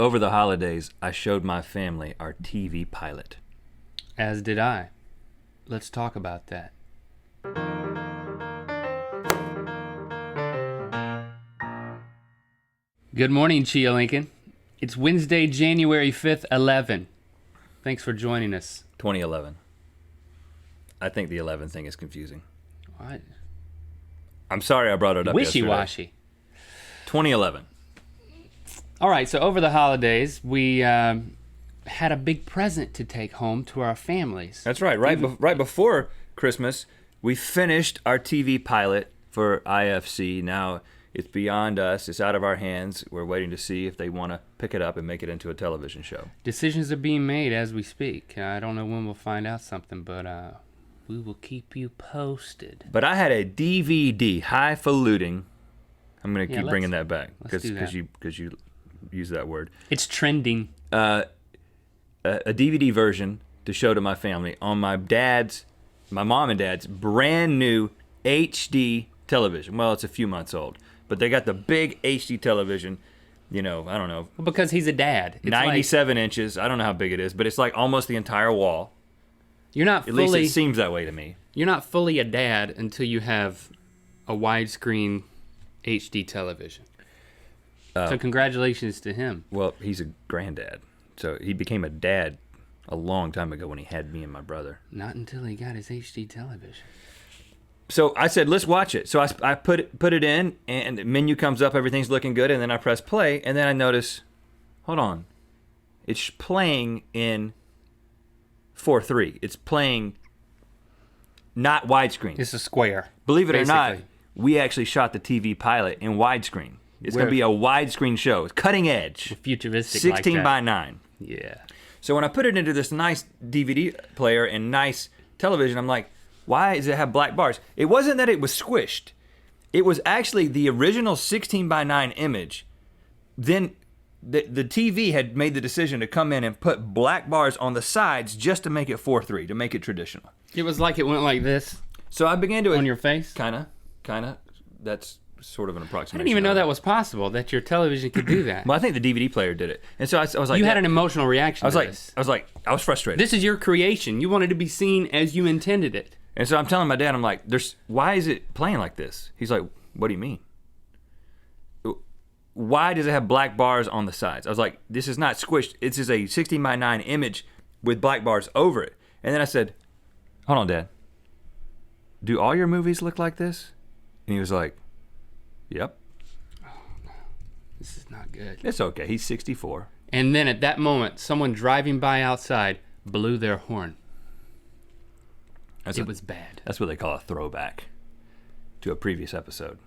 Over the holidays, I showed my family our TV pilot. As did I. Let's talk about that. Good morning, Chia Lincoln. It's Wednesday, January 5th, 11. Thanks for joining us. 2011. I think the 11 thing is confusing. What? I'm sorry I brought it up Wishy-washy. 2011. All right, so over the holidays, we had a big present to take home to our families. That's right. Right before Christmas, we finished our TV pilot for IFC. Now it's beyond us. It's out of our hands. We're waiting to see if they want to pick it up and make it into a television show. Decisions are being made as we speak. I don't know when we'll find out something, but we will keep you posted. But I had a DVD, highfalutin. I'm going to keep bringing that back because you use that word. It's trending. A DVD version to show to my family on my mom and dad's brand new HD television. Well, it's a few months old, but they got the big HD television. I don't know. Well, because he's a dad. It's 97 inches. I don't know how big it is, but it's like almost the entire wall. You're not At least it seems that way to me. You're not fully a dad until you have a widescreen HD television. So congratulations to him. Well, he's a granddad. So he became a dad a long time ago when he had me and my brother. Not until he got his HD television. So I said, let's watch it. So I put it in, and the menu comes up, everything's looking good, and then I press play, and then I notice, hold on, it's playing in 4:3. It's playing not widescreen. It's a square. Believe it or not, we actually shot the TV pilot in widescreen. It's going to be a widescreen show. It's cutting edge. Futuristic 16 like that. by 9. Yeah. So when I put it into this nice DVD player and nice television, I'm like, why does it have black bars? It wasn't that it was squished. It was actually the original 16 by 9 image. Then the TV had made the decision to come in and put black bars on the sides just to make it 4:3, to make it traditional. It was like it went like this. So I began to... On your face? Kinda. That's sort of an approximation. I didn't even know that was possible, that your television could do that. Well, I think the DVD player did it. And so I was like... You had an emotional reaction to this. I was frustrated. This is your creation. You wanted to be seen as you intended it. And so I'm telling my dad, I'm like, why is it playing like this? He's like, what do you mean? Why does it have black bars on the sides? I was like, this is not squished. It's just a 16 by 9 image with black bars over it. And then I said, hold on, Dad. Do all your movies look like this? And he was like, yep. Oh, no. This is not good. It's okay. He's 64. And then at that moment, someone driving by outside blew their horn. It was bad. That's what they call a throwback to a previous episode,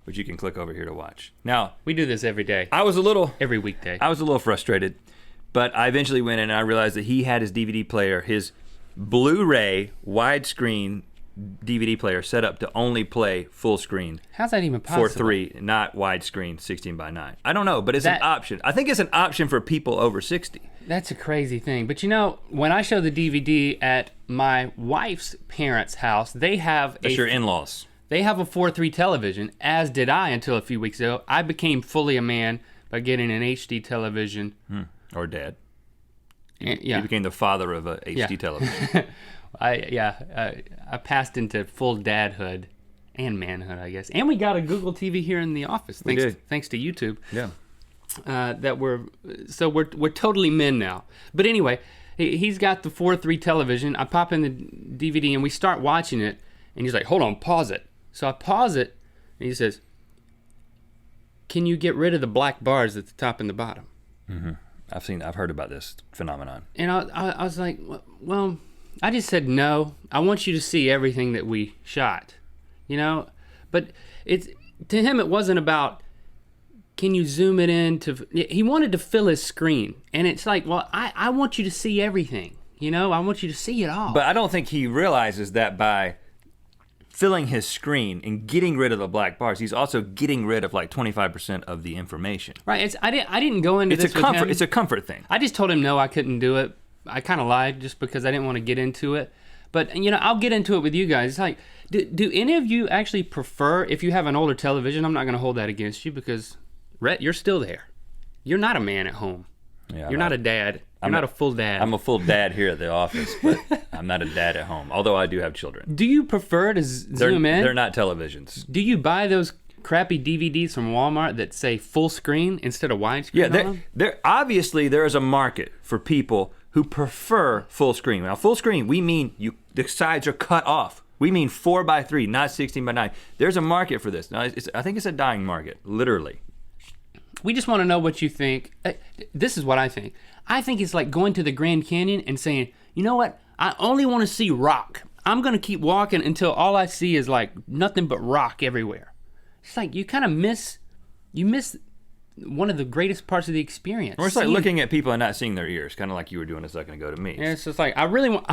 which you can click over here to watch. Now, we do this every day. Every weekday. I was a little frustrated, but I eventually went in and I realized that he had his DVD player, his Blu-ray widescreen DVD player set up to only play full screen. How's that even possible? 4:3, not widescreen 16 by 9. I don't know, but it's an option. I think it's an option for people over 60. That's a crazy thing. But when I show the DVD at my wife's parents' house, they have That's your in-laws. They have a 4:3 television, as did I until a few weeks ago. I became fully a man by getting an HD television. Or dad. Yeah. You became the father of a HD television. I passed into full dadhood and manhood, I guess. And we got a Google TV here in the office, thanks to YouTube. Yeah. We're totally men now. But anyway, he's got the 4:3 television. I pop in the DVD and we start watching it, and he's like, "Hold on, pause it." So I pause it, and he says, "Can you get rid of the black bars at the top and the bottom?" Mm-hmm. I've heard about this phenomenon. And I was like, well, I just said no. I want you to see everything that we shot, But to him, it wasn't about, can you zoom it in to? He wanted to fill his screen, and it's like, well, I want you to see everything, I want you to see it all. But I don't think he realizes that by filling his screen and getting rid of the black bars, he's also getting rid of like 25% of the information. Right. I didn't go into this with him. It's a comfort thing. I just told him no, I couldn't do it. I kind of lied just because I didn't want to get into it. But, I'll get into it with you guys. It's like, do any of you actually prefer, if you have an older television, I'm not going to hold that against you because, Rhett, you're still there. you're not a man at home. Yeah, You're not a dad. You're not a full dad. I'm a full dad here at the office, but I'm not a dad at home. Although I do have children. Do you prefer to zoom in? They're not televisions. Do you buy those crappy DVDs from Walmart that say full screen instead of widescreen? Yeah, there obviously there is a market for people who prefer full screen. Now, full screen, we mean the sides are cut off. We mean 4:3, not 16:9. There's a market for this. Now, I think it's a dying market, literally. We just want to know what you think. This is what I think. I think it's like going to the Grand Canyon and saying, you know what? I only want to see rock. I'm going to keep walking until all I see is like nothing but rock everywhere. It's like you kind of miss one of the greatest parts of the experience. Or it's like looking at people and not seeing their ears, kind of like you were doing a second ago to me. Yeah, it's just like, I really want,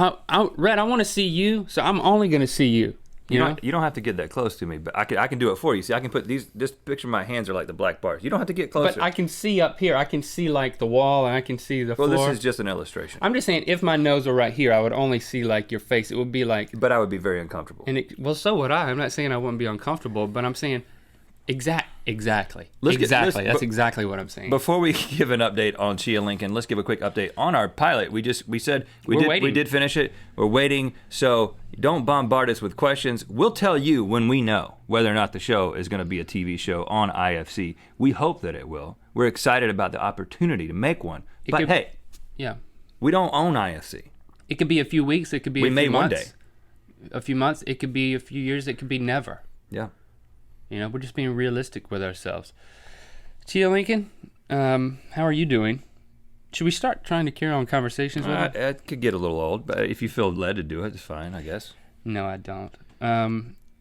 Red, I want to see you, so I'm only going to see you. You know? You don't have to get that close to me, but I can do it for you. See, I can put this picture of my hands are like the black bars. You don't have to get closer. But I can see up here. I can see like the wall, and I can see the floor. Well, this is just an illustration. I'm just saying, if my nose were right here, I would only see like your face. It would be like... But I would be very uncomfortable. Well, so would I. I'm not saying I wouldn't be uncomfortable, but I'm saying exactly. That's exactly what I'm saying. Before we give an update on Chia Lincoln, let's give a quick update on our pilot. We said we did finish it. We're waiting, so don't bombard us with questions. We'll tell you when we know whether or not the show is going to be a TV show on IFC. We hope that it will. We're excited about the opportunity to make one. Yeah, we don't own IFC. It could be a few weeks. It could be a few months. One day. A few months. It could be a few years. It could be never. Yeah. You know, we're just being realistic with ourselves. Chia Lincoln, how are you doing? Should we start trying to carry on conversations with him? It could get a little old, but if you feel led to do it, it's fine, I guess. No, I don't.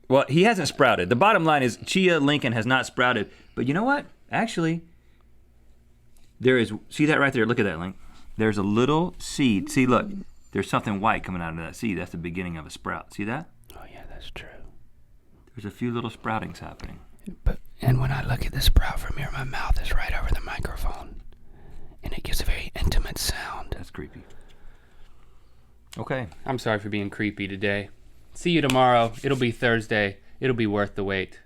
Well, he hasn't sprouted. The bottom line is Chia Lincoln has not sprouted. But you know what? Actually, there is... See that right there? Look at that, Link. There's a little seed. See, look. There's something white coming out of that seed. That's the beginning of a sprout. See that? Oh, yeah, that's true. There's a few little sproutings happening. And when I look at the sprout from here, my mouth is right over the microphone. And it gives a very intimate sound. That's creepy. Okay. I'm sorry for being creepy today. See you tomorrow. It'll be Thursday. It'll be worth the wait.